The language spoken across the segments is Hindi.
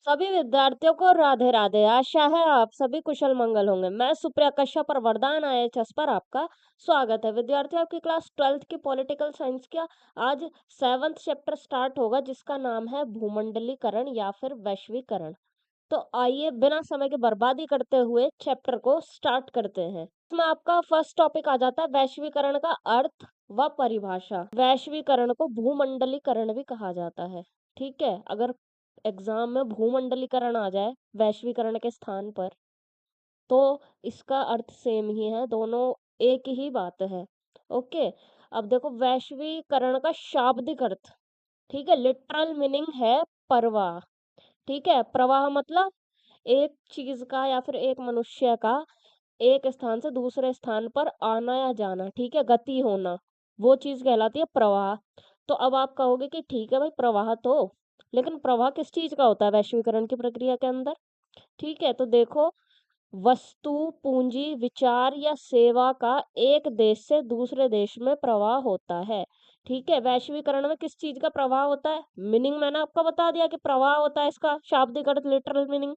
सभी विद्यार्थियों को राधे राधे। आशा है आप सभी कुशल मंगल होंगे। मैं सुप्रिया कश्यप और वरदान आईएएस पर आपका स्वागत है। विद्यार्थियों, आपकी क्लास 12th की पॉलिटिकल साइंस का आज 7th चैप्टर स्टार्ट होगा, जिसका नाम है भूमंडलीकरण या फिर वैश्वीकरण। तो आइए बिना समय के बर्बादी करते हुए चैप्टर को स्टार्ट करते हैं। इसमें आपका फर्स्ट टॉपिक आ जाता है वैश्वीकरण का अर्थ व परिभाषा। वैश्वीकरण को भूमंडलीकरण भी कहा जाता है। ठीक है, अगर एग्जाम में भूमंडलीकरण आ जाए वैश्वीकरण के स्थान पर, तो इसका अर्थ सेम ही है, दोनों एक ही बात है। ओके, अब देखो वैश्वीकरण का शाब्दिक अर्थ। ठीक है, लिटरल मीनिंग है प्रवाह। ठीक है, प्रवाह मतलब एक चीज का या फिर एक मनुष्य का एक स्थान से दूसरे स्थान पर आना या जाना, ठीक है, गति होना, वो चीज कहलाती है प्रवाह। तो अब आप कहोगे कि ठीक है भाई, प्रवाह तो, लेकिन प्रवाह किस चीज का होता है वैश्वीकरण की प्रक्रिया के अंदर? ठीक है, तो देखो, वस्तु, पूंजी, विचार या सेवा का एक देश से दूसरे देश में प्रवाह होता है। ठीक है, वैश्वीकरण में किस चीज का प्रवाह होता है? मीनिंग मैंने आपको बता दिया कि प्रवाह होता है, इसका शाब्दिक अर्थ लिटरल मीनिंग।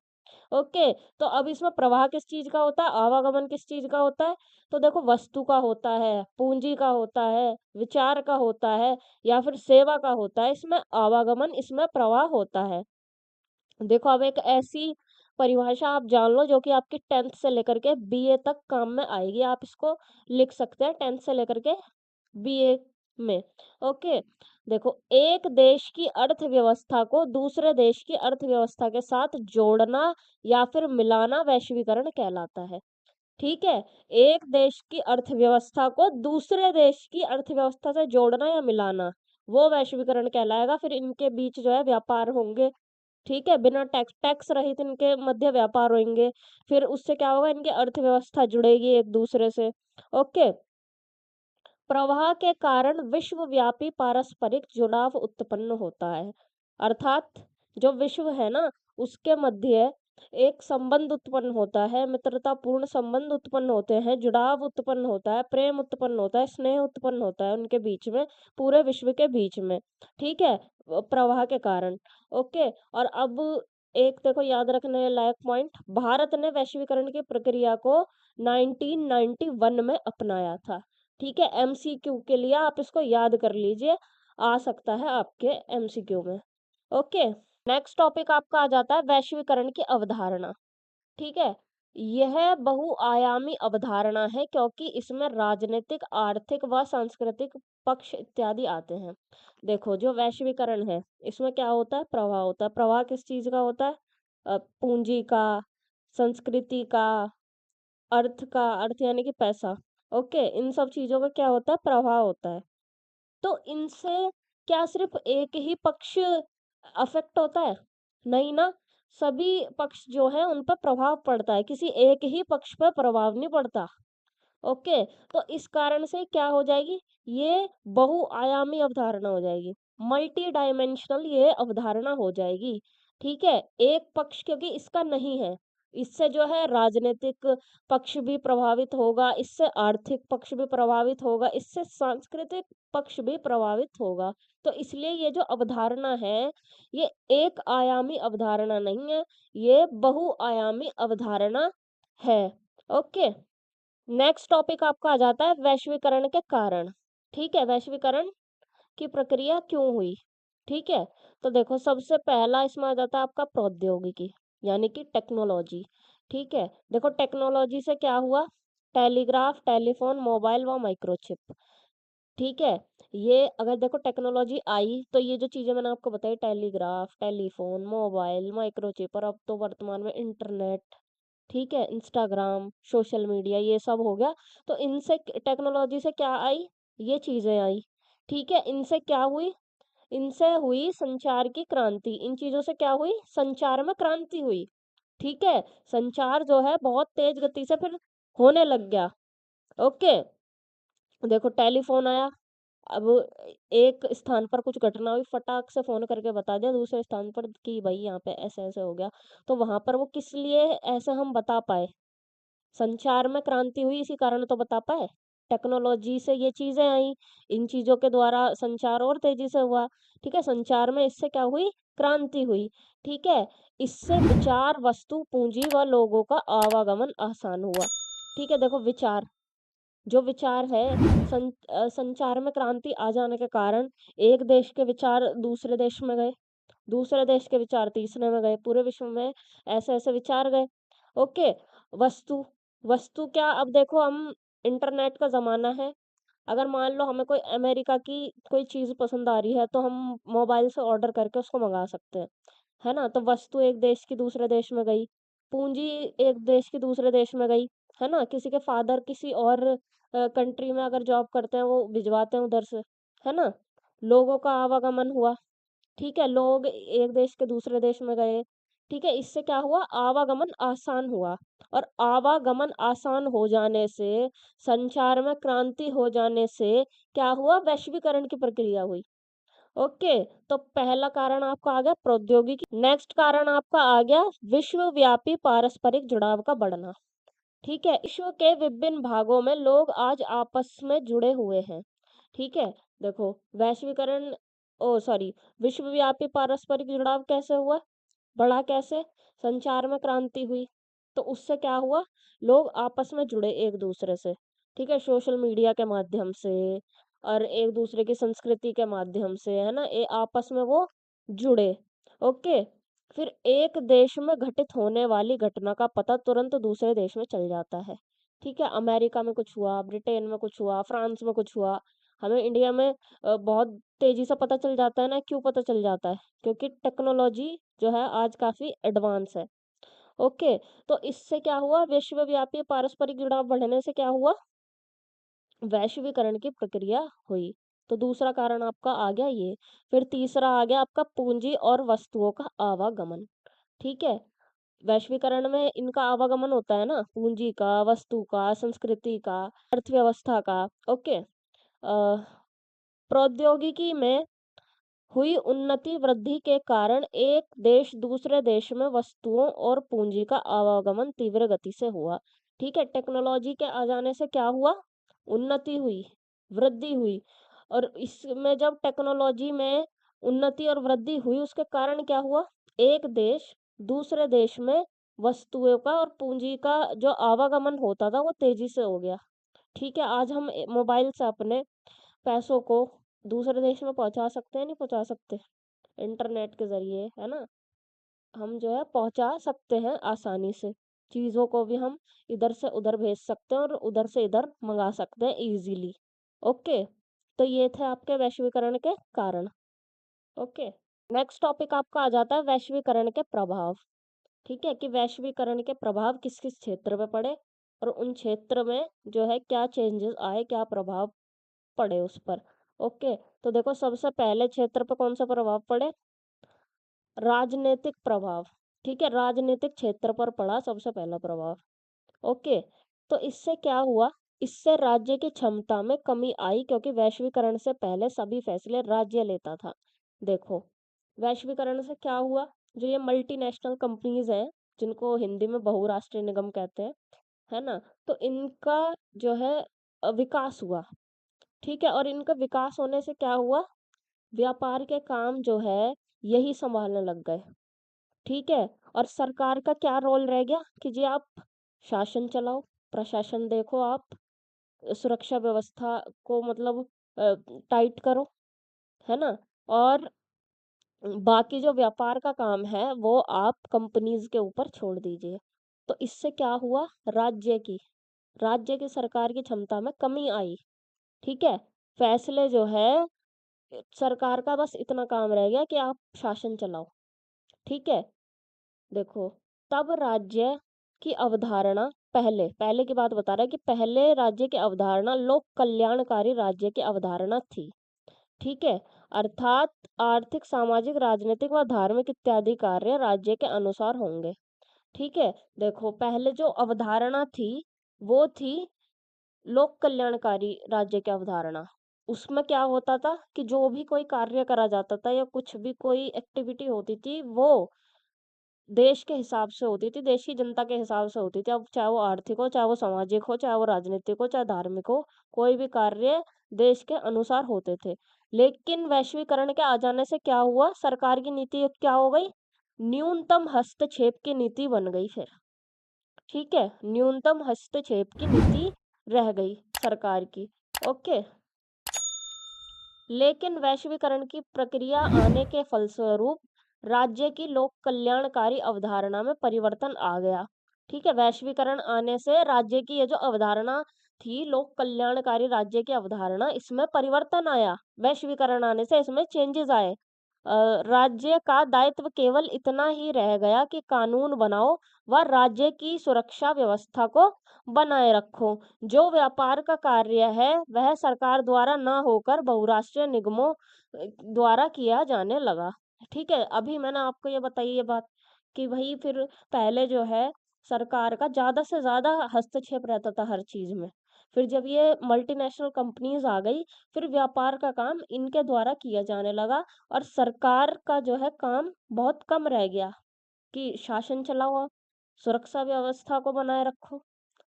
ओके, तो अब इसमें प्रवाह किस चीज का होता है, आवागमन किस चीज का होता है? तो देखो, वस्तु का होता है, पूंजी का होता है, विचार का होता है या फिर सेवा का होता है, इसमें आवागमन, इसमें प्रवाह होता है। देखो, अब एक ऐसी परिभाषा आप जान लो जो कि आपकी 10th से लेकर के बीए तक काम में आएगी। आप इसको लिख सकते हैं 10th से लेकर के बीए में। ओके, देखो, एक देश की अर्थव्यवस्था को दूसरे देश की अर्थव्यवस्था के साथ जोड़ना या फिर मिलाना वैश्वीकरण कहलाता है। ठीक है, एक देश की अर्थव्यवस्था को दूसरे देश की अर्थव्यवस्था से जोड़ना या मिलाना, वो वैश्वीकरण कहलाएगा। फिर इनके बीच जो है व्यापार होंगे। ठीक है, बिना टैक्स टैक्स रहित इनके मध्य व्यापार होंगे। फिर उससे क्या होगा, इनकी अर्थव्यवस्था जुड़ेगी एक दूसरे से। ओके, प्रवाह के कारण विश्वव्यापी पारस्परिक जुड़ाव उत्पन्न होता है। अर्थात जो विश्व है ना, उसके मध्य एक संबंध उत्पन्न होता है, मित्रतापूर्ण संबंध उत्पन्न होते हैं, जुड़ाव उत्पन्न होता है, प्रेम उत्पन्न होता है, स्नेह उत्पन्न होता है उनके बीच में, पूरे विश्व के बीच में। ठीक है, प्रवाह के कारण। ओके, और अब एक देखो याद रखने लायक पॉइंट, भारत ने वैश्वीकरण की प्रक्रिया को 1991 में अपनाया था। ठीक है, एमसीक्यू के लिए आप इसको याद कर लीजिए, आ सकता है आपके एमसीक्यू में। ओके, नेक्स्ट टॉपिक आपका आ जाता है वैश्वीकरण की अवधारणा। ठीक है, यह बहुआयामी अवधारणा है क्योंकि इसमें राजनीतिक, आर्थिक व सांस्कृतिक पक्ष इत्यादि आते हैं। देखो, जो वैश्वीकरण है, इसमें क्या होता है, प्रवाह होता है। प्रवाह किस चीज का होता है? पूंजी का, संस्कृति का, अर्थ का, अर्थ यानी कि पैसा। ओके, इन सब चीजों का क्या होता है, प्रभाव होता है। तो इनसे क्या सिर्फ एक ही पक्ष अफेक्ट होता है? नहीं ना, सभी पक्ष जो है उन पर प्रभाव पड़ता है, किसी एक ही पक्ष पर प्रभाव नहीं पड़ता। ओके, तो इस कारण से क्या हो जाएगी, ये बहुआयामी अवधारणा हो जाएगी, मल्टी डायमेंशनल ये अवधारणा हो जाएगी। ठीक है, एक पक्ष क्योंकि इसका नहीं है, इससे जो है राजनीतिक पक्ष भी प्रभावित होगा, इससे आर्थिक पक्ष भी प्रभावित होगा, इससे सांस्कृतिक पक्ष भी प्रभावित होगा। तो इसलिए ये जो अवधारणा है, ये एक आयामी अवधारणा नहीं है, ये बहुआयामी अवधारणा है। ओके, नेक्स्ट टॉपिक आपका आ जाता है वैश्वीकरण के कारण। ठीक है, वैश्वीकरण की प्रक्रिया क्यों हुई? ठीक है, तो देखो, सबसे पहला इसमें आ जाता है आपका प्रौद्योगिकी, यानी कि टेक्नोलॉजी। ठीक है, देखो, टेक्नोलॉजी से क्या हुआ, टेलीग्राफ, टेलीफोन, मोबाइल व माइक्रोचिप। ठीक है, ये अगर देखो टेक्नोलॉजी आई तो ये जो चीजें मैंने आपको बताई, टेलीग्राफ, टेलीफोन, मोबाइल, माइक्रोचिप, और अब तो वर्तमान में इंटरनेट, ठीक है, इंस्टाग्राम, सोशल मीडिया, ये सब हो गया। तो इनसे टेक्नोलॉजी से क्या आई, ये चीजें आई। ठीक है, इनसे क्या हुई, इनसे हुई संचार की क्रांति, इन चीजों से क्या हुई, संचार में क्रांति हुई। ठीक है, संचार जो है बहुत तेज गति से फिर होने लग गया। ओके, देखो, टेलीफोन आया, अब एक स्थान पर कुछ घटना हुई, फटाक से फोन करके बता दिया दूसरे स्थान पर कि भाई यहाँ पे ऐसे ऐसे हो गया। तो वहां पर वो किस लिए ऐसे हम बता पाए, संचार में क्रांति हुई इसी कारण तो बता पाए। टेक्नोलॉजी से ये चीजें आई, इन चीजों के द्वारा संचार और तेजी से हुआ। ठीक है, संचार में इससे क्या हुई, क्रांति हुई। ठीक है, इससे विचार, वस्तु, पूंजी व लोगों का आवागमन आसान हुआ। ठीक है, देखो विचार, जो विचार है, संचार में क्रांति आ जाने के कारण एक देश के विचार दूसरे देश में गए, दूसरे देश के विचार तीसरे में गए, पूरे विश्व में ऐसे ऐसे विचार गए। ओके, वस्तु, वस्तु क्या, अब देखो हम, इंटरनेट का जमाना है। अगर मान लो हमें कोई अमेरिका की कोई चीज पसंद आ रही है तो हम मोबाइल से ऑर्डर करके उसको मंगा सकते हैं, है ना। तो वस्तु एक देश की दूसरे देश में गई, पूंजी एक देश की दूसरे देश में गई, है ना। किसी के फादर किसी और कंट्री में अगर जॉब करते हैं, वो भिजवाते हैं उधर से, है ना। लोगों का आवागमन हुआ। ठीक है, लोग एक देश के दूसरे देश में गए। ठीक है, इससे क्या हुआ, आवागमन आसान हुआ। और आवागमन आसान हो जाने से, संचार में क्रांति हो जाने से क्या हुआ, वैश्वीकरण की प्रक्रिया हुई। ओके, तो पहला कारण आपका आ गया प्रौद्योगिकी। नेक्स्ट कारण आपका आ गया विश्वव्यापी पारस्परिक जुड़ाव का बढ़ना। ठीक है, विश्व के विभिन्न भागों में लोग आज आपस में जुड़े हुए हैं। ठीक है, देखो वैश्वीकरण, ओ सॉरी, विश्वव्यापी पारस्परिक जुड़ाव कैसे हुआ, बढ़ा कैसे, संचार में क्रांति हुई। तो उससे क्या हुआ, लोग आपस में जुड़े एक दूसरे से। ठीक है, सोशल मीडिया के माध्यम से और एक दूसरे की संस्कृति के माध्यम से, है ना, आपस में वो जुड़े। ओके, फिर एक देश में घटित होने वाली घटना का पता तुरंत दूसरे देश में चल जाता है। ठीक है, अमेरिका में कुछ हुआ, ब्रिटेन में कुछ हुआ, फ्रांस में कुछ हुआ, हमें इंडिया में बहुत तेजी से पता चल जाता है ना। क्यों पता चल जाता है, क्योंकि टेक्नोलॉजी जो है आज काफी एडवांस है। ओके, तो इससे क्या हुआ, विश्वव्यापी पारस्परिक जुड़ाव बढ़ने से क्या हुआ, वैश्वीकरण की प्रक्रिया हुई। तो दूसरा कारण आपका आ गया ये। फिर तीसरा आ गया आपका पूंजी और वस्तुओं का आवागमन। ठीक है, वैश्वीकरण में इनका आवागमन होता है ना, पूंजी का, वस्तु का, संस्कृति का, अर्थव्यवस्था का। ओके, प्रौद्योगिकी में हुई उन्नति वृद्धि के कारण एक देश दूसरे देश में वस्तुओं और पूंजी का आवागमन तीव्र गति से हुआ। ठीक है, टेक्नोलॉजी के आ जाने से क्या हुआ, उन्नति हुई, वृद्धि हुई। और इसमें जब टेक्नोलॉजी में उन्नति और वृद्धि हुई, उसके कारण क्या हुआ, एक देश दूसरे देश में वस्तुओं का और पूंजी का जो आवागमन होता था वो तेजी से हो गया। ठीक है, आज हम मोबाइल से अपने पैसों को दूसरे देश में पहुंचा सकते हैं, नहीं पहुंचा सकते, इंटरनेट के जरिए, है ना। हम जो है पहुंचा सकते हैं आसानी से, चीजों को भी हम इधर से उधर भेज सकते हैं और उधर से इधर मंगा सकते हैं इजीली। ओके, तो ये थे आपके वैश्वीकरण के कारण। ओके, नेक्स्ट टॉपिक आपका आ जाता है वैश्वीकरण के प्रभाव। ठीक है, कि वैश्वीकरण के प्रभाव किस किस क्षेत्र में पड़े और उन क्षेत्र में जो है क्या चेंजेस आए, क्या प्रभाव पड़े उस पर। ओके, तो देखो सबसे पहले क्षेत्र पे कौन सा प्रभाव पड़े, राजनीतिक प्रभाव। ठीक है, राजनीतिक क्षेत्र पर पड़ा सबसे पहला प्रभाव। ओके, तो इससे क्या हुआ, इससे राज्य की क्षमता में कमी आई, क्योंकि वैश्वीकरण से पहले सभी फैसले राज्य लेता था। देखो, वैश्वीकरण से क्या हुआ, जो ये मल्टीनेशनल कंपनीज हैं, जिनको हिंदी में बहुराष्ट्रीय निगम कहते हैं, है ना, तो इनका जो है विकास हुआ। ठीक है, और इनका विकास होने से क्या हुआ, व्यापार के काम जो है यही संभालने लग गए। ठीक है, और सरकार का क्या रोल रह गया कि जी आप शासन चलाओ, प्रशासन देखो, आप सुरक्षा व्यवस्था को मतलब टाइट करो, है ना। और बाकी जो व्यापार का काम है वो आप कंपनीज के ऊपर छोड़ दीजिए। तो इससे क्या हुआ, राज्य की सरकार की क्षमता में कमी आई। ठीक है, फैसले जो है, सरकार का बस इतना काम रह गया कि आप शासन चलाओ। ठीक है, देखो, तब राज्य की अवधारणा, पहले पहले की बात बता रहा है कि पहले राज्य की अवधारणा लोक कल्याणकारी राज्य की अवधारणा थी। ठीक है, अर्थात आर्थिक, सामाजिक, राजनीतिक व धार्मिक इत्यादि कार्य राज्य के अनुसार होंगे। ठीक है, देखो पहले जो अवधारणा थी वो थी लोक कल्याणकारी राज्य की अवधारणा। उसमें क्या होता था कि जो भी कोई कार्य करा जाता था या कुछ भी कोई एक्टिविटी होती थी, वो देश के हिसाब से होती थी, देश की जनता के हिसाब से होती थी। अब चाहे वो आर्थिक हो, चाहे वो सामाजिक हो, चाहे वो राजनीतिक हो, चाहे धार्मिक हो, कोई भी कार्य देश के अनुसार होते थे। लेकिन वैश्वीकरण के आ जाने से क्या हुआ, सरकार की नीति क्या हो गई, न्यूनतम हस्तक्षेप की नीति बन गई फिर। ठीक है, न्यूनतम हस्तक्षेप की नीति रह गई सरकार की। ओके। लेकिन वैश्वीकरण की प्रक्रिया आने के फलस्वरूप राज्य की लोक कल्याणकारी अवधारणा में परिवर्तन आ गया। ठीक है, वैश्वीकरण आने से राज्य की ये जो अवधारणा थी, लोक कल्याणकारी राज्य की अवधारणा, इसमें परिवर्तन आया। वैश्वीकरण आने से इसमें चेंजेस आए। राज्य का दायित्व केवल इतना ही रह गया कि कानून बनाओ व राज्य की सुरक्षा व्यवस्था को बनाए रखो। जो व्यापार का कार्य है वह सरकार द्वारा न होकर बहुराष्ट्रीय निगमों द्वारा किया जाने लगा। ठीक है, अभी मैंने आपको ये बताई ये बात कि भाई फिर पहले जो है सरकार का ज्यादा से ज्यादा हस्तक्षेप रहता था हर चीज में। फिर जब ये मल्टीनेशनल कंपनीज आ गई, फिर व्यापार का काम इनके द्वारा किया जाने लगा और सरकार का जो है काम बहुत कम रह गया कि शासन चलाओ, सुरक्षा व्यवस्था को बनाए रखो,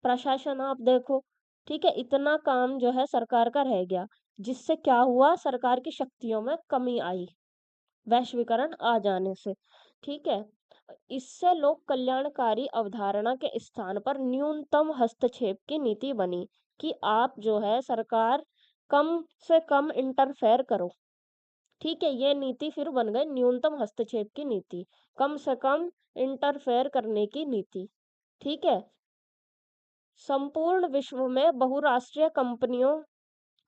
प्रशासन आप देखो। ठीक है, इतना काम जो है सरकार का रह गया, जिससे क्या हुआ, सरकार की शक्तियों में कमी आई वैश्वीकरण आ जाने से। ठीक है, इससे लोक कल्याणकारी अवधारणा के स्थान पर न्यूनतम हस्तक्षेप की नीति बनी कि आप जो है सरकार कम से कम इंटरफेयर करो। ठीक है, ये नीति फिर बन गई न्यूनतम हस्तक्षेप की नीति, कम से कम इंटरफेयर करने की नीति। ठीक है, संपूर्ण विश्व में बहुराष्ट्रीय कंपनियों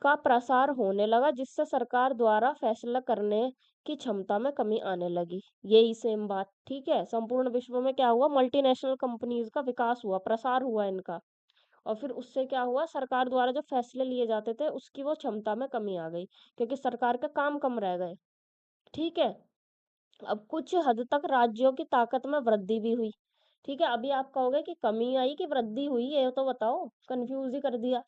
का प्रसार होने लगा, जिससे सरकार द्वारा फैसला करने की क्षमता में कमी आने लगी। यही सेम बात। ठीक है, संपूर्ण विश्व में क्या हुआ, मल्टीनेशनल कंपनीज का विकास हुआ, प्रसार हुआ इनका, और फिर उससे क्या हुआ, सरकार द्वारा जो फैसले लिए जाते थे उसकी वो क्षमता में कमी आ गई, क्योंकि सरकार के काम कम रह गए। ठीक है, अब कुछ हद तक राज्यों की ताकत में वृद्धि भी हुई। ठीक है, अभी आप कहोगे कि कमी आई कि वृद्धि हुई, ये तो बताओ, कंफ्यूज ही कर दिया।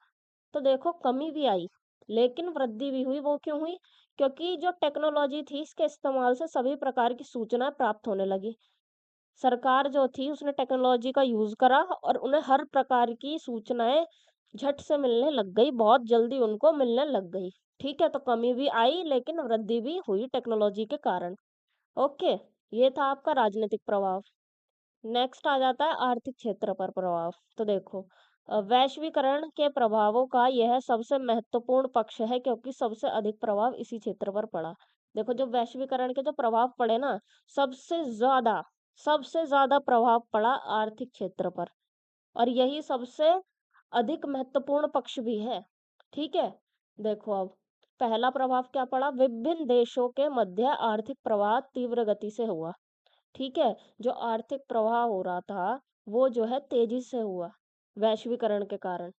तो देखो, कमी भी आई लेकिन वृद्धि भी हुई। वो क्यों हुई, क्योंकि जो टेक्नोलॉजी थी इसके इस्तेमाल से सभी प्रकार की सूचना प्राप्त होने लगी। सरकार जो थी उसने टेक्नोलॉजी का यूज करा और उन्हें हर प्रकार की सूचनाएं झट से मिलने लग गई, बहुत जल्दी उनको मिलने लग गई। ठीक है, तो कमी भी आई लेकिन वृद्धि भी हुई टेक्नोलॉजी के कारण। ओके, ये था आपका राजनीतिक प्रभाव। नेक्स्ट आ जाता है आर्थिक क्षेत्र पर प्रभाव। तो देखो, वैश्वीकरण के प्रभावों का यह सबसे महत्वपूर्ण पक्ष है क्योंकि सबसे अधिक प्रभाव इसी क्षेत्र पर पड़ा। देखो, जो वैश्वीकरण के जो प्रभाव पड़े ना, सबसे ज्यादा सबसे ज्यादा प्रभाव पड़ा आर्थिक क्षेत्र पर, और यही सबसे अधिक महत्वपूर्ण पक्ष भी है। ठीक है, देखो अब पहला प्रभाव क्या पड़ा, विभिन्न देशों के मध्य आर्थिक प्रवाह तीव्र गति से हुआ। ठीक है, जो आर्थिक प्रवाह हो रहा था वो जो है तेजी से हुआ वैश्वीकरण के कारण।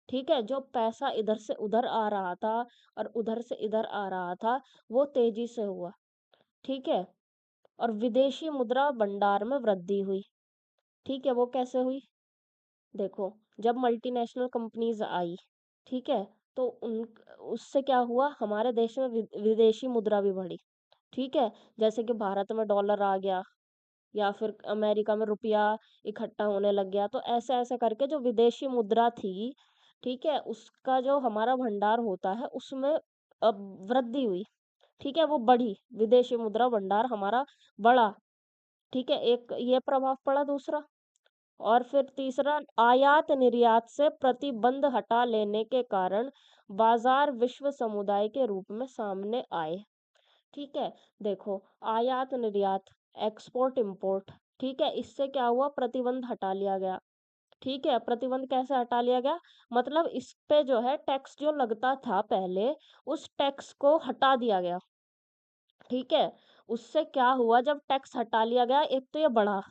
ठीक है, जो पैसा इधर से उधर आ रहा था और उधर से इधर आ रहा था, वो तेजी से हुआ। ठीक है, और विदेशी मुद्रा भंडार में वृद्धि हुई। ठीक है, वो कैसे हुई, देखो, जब मल्टीनेशनल कंपनीज आई, ठीक है, तो उन उससे क्या हुआ, हमारे देश में विदेशी मुद्रा भी बढ़ी। ठीक है, जैसे कि भारत में डॉलर आ गया या फिर अमेरिका में रुपया इकट्ठा होने लग गया, तो ऐसे ऐसे करके जो विदेशी मुद्रा थी, ठीक है, उसका जो हमारा भंडार होता है उसमें अब वृद्धि हुई। ठीक है, वो बढ़ी, विदेशी मुद्रा भंडार हमारा बढ़ा। ठीक है, एक ये प्रभाव पड़ा दूसरा। और फिर तीसरा, आयात निर्यात से प्रतिबंध हटा लेने के कारण बाजार विश्व समुदाय के रूप में सामने आए। ठीक है, देखो, आयात निर्यात, एक्सपोर्ट इंपोर्ट, ठीक है, इससे क्या हुआ, प्रतिबंध हटा लिया गया। ठीक है, प्रतिबंध कैसे हटा लिया गया, मतलब इस पे जो है टैक्स जो लगता था पहले, उस टैक्स को हटा दिया गया। ठीक है, उससे क्या हुआ, जब टैक्स हटा लिया गया, एक तो ये बढ़ा,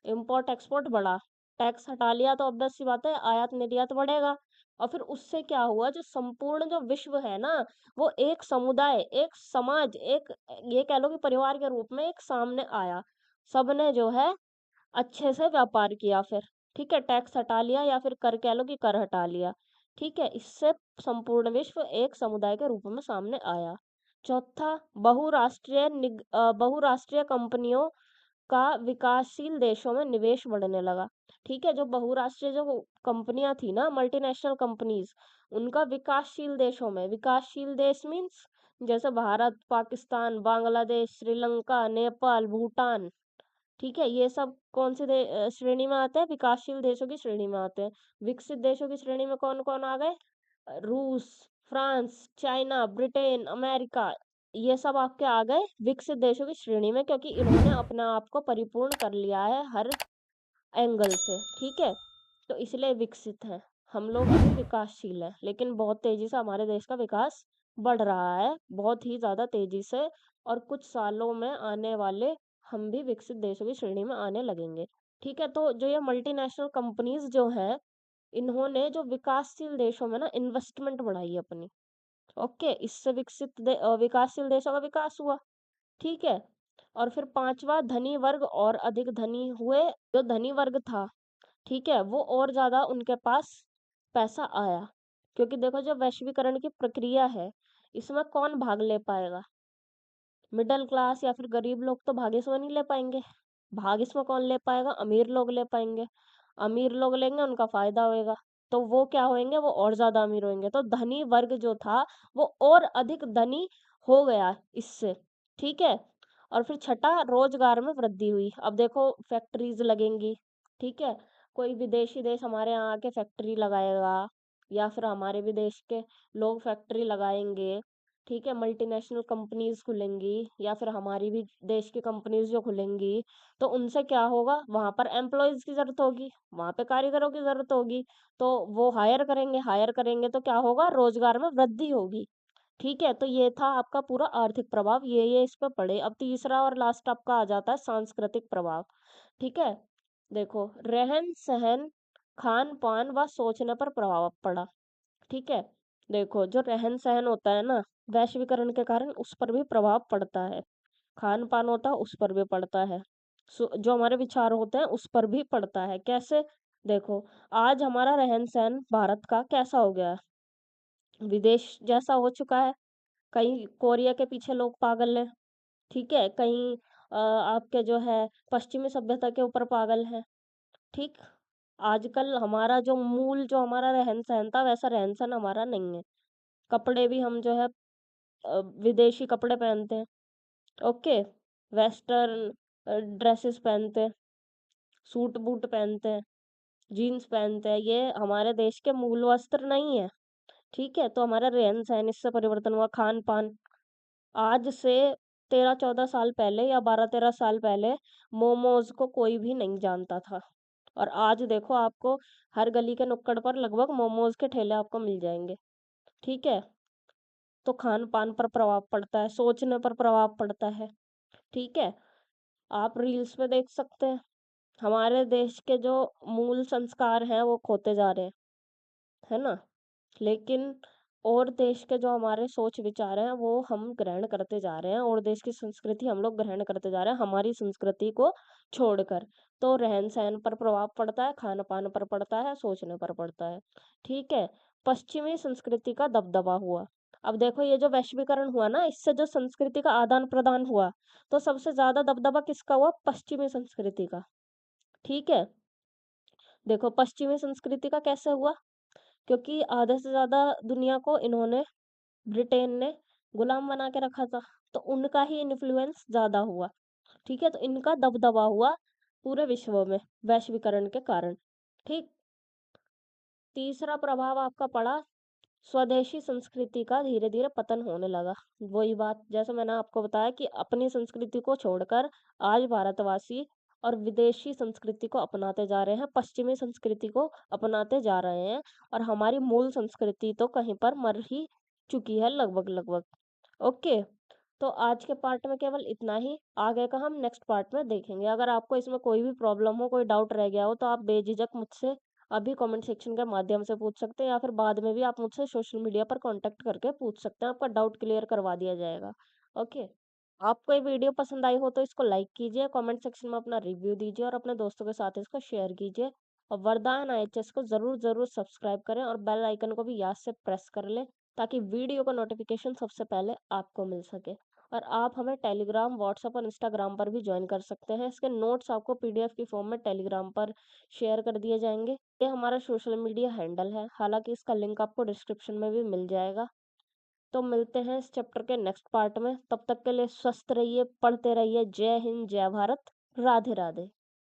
इम्पोर्ट एक्सपोर्ट बढ़ा, टैक्स हटा लिया तो ऑब्वियस सी बात है आयात निर्यात बढ़ेगा। और फिर उससे क्या हुआ, जो संपूर्ण जो विश्व है ना, वो एक समुदाय, एक समाज, एक, ये कह लो कि परिवार के रूप में एक सामने आया। सबने जो है अच्छे से व्यापार किया फिर। ठीक है, टैक्स हटा लिया या फिर कर कह लो कि कर हटा लिया। ठीक है, इससे संपूर्ण विश्व एक समुदाय के रूप में सामने आया। चौथा, बहुराष्ट्रीय कंपनियों का विकासशील देशों में निवेश बढ़ने लगा। ठीक है, जो बहुराष्ट्रीय जो कंपनियां थी ना, मल्टीनेशनल कंपनीज, उनका विकासशील देशों में, विकासशील देश मीन्स जैसे भारत, पाकिस्तान, बांग्लादेश, श्रीलंका, नेपाल, भूटान, ठीक है, ये सब कौन सी श्रेणी में आते हैं? विकासशील देशों की श्रेणी में आते हैं। विकसित देशों की श्रेणी में कौन कौन आ गए? रूस, फ्रांस, चाइना, ब्रिटेन, अमेरिका, ये सब आपके आ गए विकसित देशों की श्रेणी में, क्योंकि इन्होंने अपने आप को परिपूर्ण कर लिया है हर एंगल से। ठीक है, तो इसलिए विकसित है। हम लोग अभी विकासशील है, लेकिन बहुत तेजी से हमारे देश का विकास बढ़ रहा है, बहुत ही ज्यादा तेजी से। और कुछ सालों में आने वाले हम भी विकसित देशों की श्रेणी में आने लगेंगे। ठीक है, तो जो ये मल्टीनेशनल कंपनीज जो है, इन्होंने जो विकासशील देशों में ना इन्वेस्टमेंट बढ़ाई है अपनी। ओके, इससे विकासशील देशों का विकास हुआ। ठीक है, और फिर पांचवा, धनी वर्ग और अधिक धनी हुए। जो धनी वर्ग था, ठीक है, वो और ज्यादा उनके पास पैसा आया, क्योंकि देखो जो वैश्वीकरण की प्रक्रिया है, इसमें कौन भाग ले पाएगा? मिडिल क्लास या फिर गरीब लोग तो भाग इसमें नहीं ले पाएंगे। भाग इसमें कौन ले पाएगा? अमीर लोग ले पाएंगे। अमीर लोग लेंगे, उनका फायदा होएगा, तो वो क्या होंगे? वो और ज्यादा अमीर होंगे। तो धनी वर्ग जो था, वो और अधिक धनी हो गया इससे। ठीक है, और फिर छठा, रोजगार में वृद्धि हुई। अब देखो फैक्ट्रीज लगेंगी। ठीक है, कोई विदेशी देश हमारे यहाँ आके फैक्ट्री लगाएगा, या फिर हमारे भी देश के लोग फैक्ट्री लगाएंगे। ठीक है, मल्टीनेशनल कंपनीज खुलेंगी, या फिर हमारी भी देश की कंपनीज जो खुलेंगी, तो उनसे क्या होगा? वहां पर एम्प्लॉयज की जरूरत होगी, वहां पे कारीगरों की जरूरत होगी, तो वो हायर करेंगे, हायर करेंगे तो क्या होगा? रोजगार में वृद्धि होगी। ठीक है, तो ये था आपका पूरा आर्थिक प्रभाव, ये इस पे पड़े। अब तीसरा और लास्ट आपका आ जाता है सांस्कृतिक प्रभाव। ठीक है, देखो रहन सहन, खान पान व सोचने पर प्रभाव पड़ा। ठीक है, देखो जो रहन सहन होता है ना, वैश्वीकरण के कारण उस पर भी प्रभाव पड़ता है। खान पान होता है, उस पर भी पड़ता है। जो हमारे विचार होते हैं उस पर भी पड़ता है। कैसे? देखो, आज हमारा रहन सहन भारत का कैसा हो गया है? विदेश जैसा हो चुका है। कहीं कोरिया के पीछे लोग पागल हैं। ठीक है, कहीं आपके जो है पश्चिमी सभ्यता के ऊपर पागल है। ठीक, आजकल हमारा जो मूल, जो हमारा रहन सहन था, वैसा रहन सहन हमारा नहीं है। कपड़े भी हम जो है विदेशी कपड़े पहनते हैं। ओके, वेस्टर्न ड्रेसेस पहनते हैं, सूट बूट पहनते हैं, जीन्स पहनते हैं, ये हमारे देश के मूल वस्त्र नहीं है। ठीक है, तो हमारा रहन सहन इससे परिवर्तन हुआ। खान पान, आज से 13-14 साल पहले या 12-13 साल पहले मोमोज को कोई भी नहीं जानता था, और आज देखो आपको हर गली के नुक्कड़ पर लगभग मोमोज के ठेले आपको मिल जाएंगे। ठीक है, तो खान पान पर प्रभाव पड़ता है, सोचने पर प्रभाव पड़ता है। ठीक है, आप रील्स में देख सकते हैं, हमारे देश के जो मूल संस्कार हैं वो खोते जा रहे हैं, है ना? लेकिन और देश के जो हमारे सोच विचार हैं वो हम ग्रहण करते जा रहे हैं, और देश की संस्कृति हम लोग ग्रहण करते जा रहे हैं हमारी संस्कृति को छोड़कर। तो रहन सहन पर प्रभाव पड़ता है, खान पान पर पड़ता है, सोचने पर पड़ता है। ठीक है, पश्चिमी संस्कृति का दबदबा हुआ। अब देखो ये जो वैश्वीकरण हुआ ना, इससे जो संस्कृति का आदान प्रदान हुआ, तो सबसे ज्यादा दबदबा किसका हुआ? पश्चिमी संस्कृति का। ठीक है, देखो पश्चिमी संस्कृति का कैसे हुआ? क्योंकि आधे से ज्यादा दुनिया को इन्होंने, ब्रिटेन ने गुलाम बना के रखा था, तो उनका ही इन्फ्लुएंस ज्यादा हुआ। ठीक है, तो इनका दबदबा हुआ पूरे विश्व में वैश्वीकरण के कारण। ठीक, तीसरा प्रभाव आपका पड़ा, स्वदेशी संस्कृति का धीरे धीरे पतन होने लगा। वही बात जैसे मैंने आपको बताया कि अपनी संस्कृति को छोड़कर आज भारतवासी और विदेशी संस्कृति को अपनाते जा रहे हैं, पश्चिमी संस्कृति को अपनाते जा रहे हैं, और हमारी मूल संस्कृति तो कहीं पर मर ही चुकी है लगभग लगभग। ओके, तो आज के पार्ट में केवल इतना ही, आगे का हम नेक्स्ट पार्ट में देखेंगे। अगर आपको इसमें कोई भी प्रॉब्लम हो, कोई डाउट रह गया हो, तो आप बेझिझक मुझसे अभी कमेंट सेक्शन के माध्यम से पूछ सकते हैं, या फिर बाद में भी आप मुझसे सोशल मीडिया पर कांटेक्ट करके पूछ सकते हैं, आपका डाउट क्लियर करवा दिया जाएगा। ओके, आपको ये वीडियो पसंद आई हो तो इसको लाइक कीजिए, कमेंट सेक्शन में अपना रिव्यू दीजिए, और अपने दोस्तों के साथ इसको शेयर कीजिए। और वरदान IHS को ज़रूर ज़रूर सब्सक्राइब करें, और बेल आइकन को भी याद से प्रेस कर लें, ताकि वीडियो का नोटिफिकेशन सबसे पहले आपको मिल सके। और आप हमें टेलीग्राम, व्हाट्सएप और इंस्टाग्राम पर भी ज्वाइन कर सकते हैं। इसके नोट्स आपको पीडीएफ की फॉर्म में टेलीग्राम पर शेयर कर दिए जाएंगे। ये हमारा सोशल मीडिया हैंडल है, हालांकि इसका लिंक आपको डिस्क्रिप्शन में भी मिल जाएगा। तो मिलते हैं इस चैप्टर के नेक्स्ट पार्ट में। तब तक के लिए स्वस्थ रहिए, पढ़ते रहिए। जय हिंद, जय भारत, राधे राधे।